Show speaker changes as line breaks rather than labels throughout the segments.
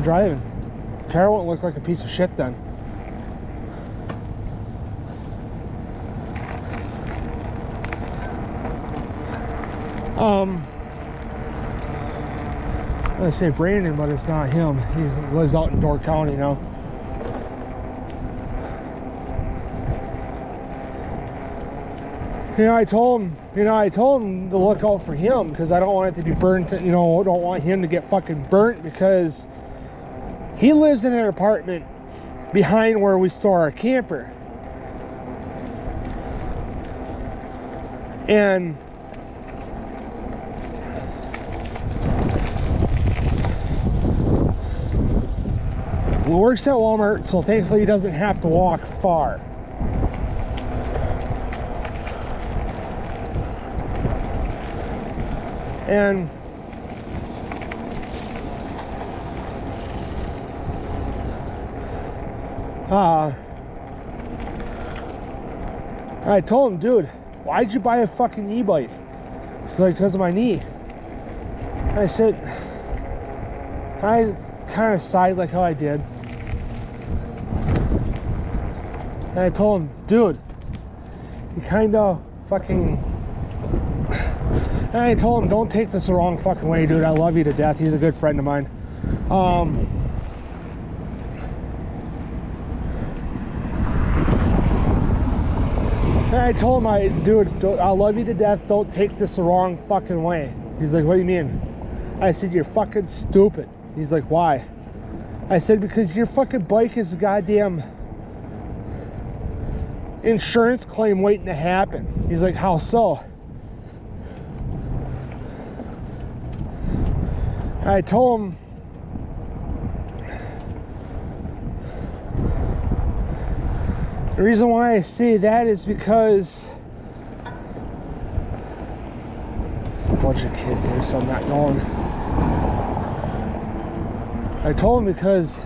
driving. Car won't look like a piece of shit then. I'm gonna say Brandon, but it's not him. He lives out in Door County now. I told him to look out for him because I don't want it to be burnt. Don't want him to get fucking burnt because he lives in an apartment behind where we store our camper. And he works at Walmart, so thankfully he doesn't have to walk far. And I told him, dude, why'd you buy a fucking e-bike? It's like, because of my knee. I said, I kind of sighed like how I did. And I told him, dude, you kind of fucking... And I told him, don't take this the wrong fucking way, dude. I love you to death. He's a good friend of mine. And I told him, dude, I love you to death. Don't take this the wrong fucking way. He's like, what do you mean? I said, you're fucking stupid. He's like, why? I said, because your fucking bike is a goddamn insurance claim waiting to happen. He's like, how so? I told him, the reason why I say that is because there's a bunch of kids there, so I'm not going. I told him because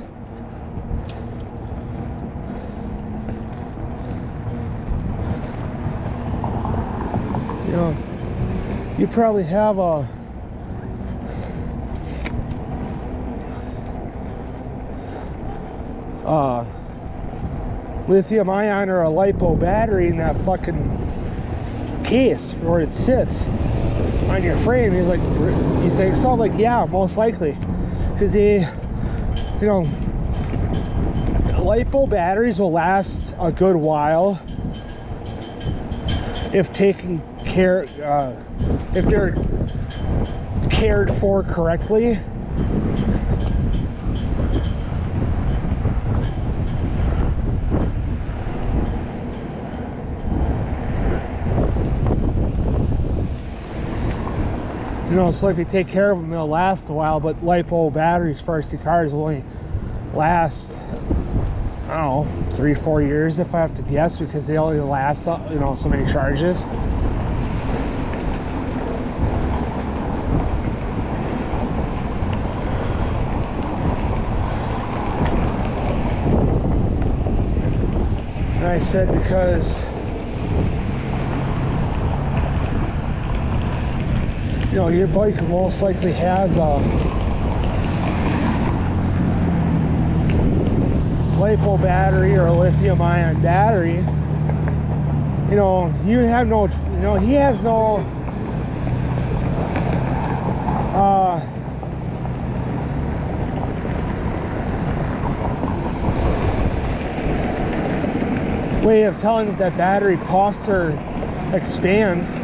you probably have a lithium ion or a LiPo battery in that fucking case where it sits on your frame. He's like, you think so? I'm like, yeah, most likely, because LiPo batteries will last a good while if taken care, if they're cared for correctly. So if you take care of them, they'll last a while. But LiPo batteries for RC cars will only last, I don't know, 3-4 years if I have to guess, because they only last, so many charges. And I said, because your bike most likely has a LiPo battery or a lithium ion battery. You have no, he has no way of telling that that battery costs or expands.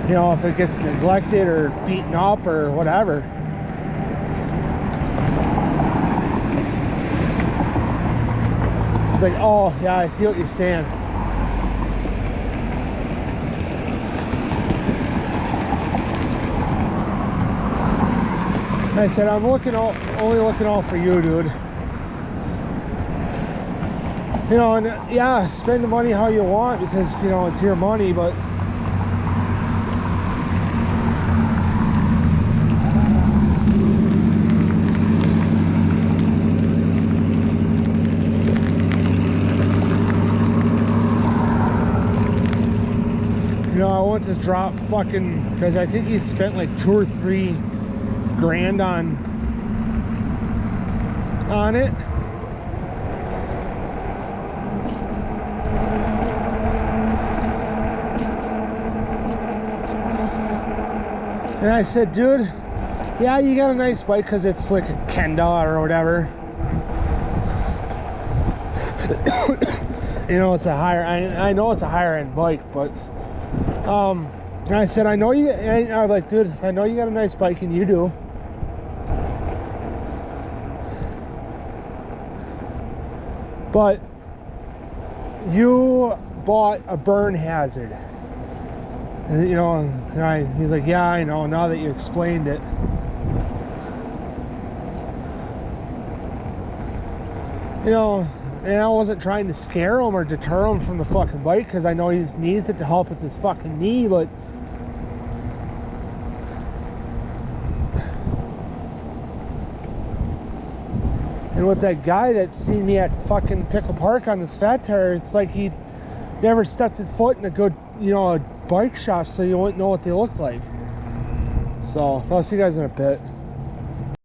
If it gets neglected or beaten up or whatever. It's like, oh yeah, I see what you're saying. And I said, I'm only looking out for you, dude. And yeah, spend the money how you want because it's your money, but I want to drop fucking, because I think he spent like $2 or $3 grand on on it. And I said, dude, yeah, you got a nice bike because it's like a Kenda or whatever. You know, it's a higher, I know it's a higher end bike, but and I said, I know you, and I was like, dude, I know you got a nice bike, and you do. But you bought a burn hazard. And, you know, and he's like, yeah, I know, now that you explained it. You know, and I wasn't trying to scare him or deter him from the fucking bike, because I know he needs it to help with his fucking knee, but and with that guy that seen me at fucking Pickle Park on this fat tire, it's like he never stepped his foot in a good, you know, a bike shop, so you wouldn't know what they look like. So I'll see you guys in a bit.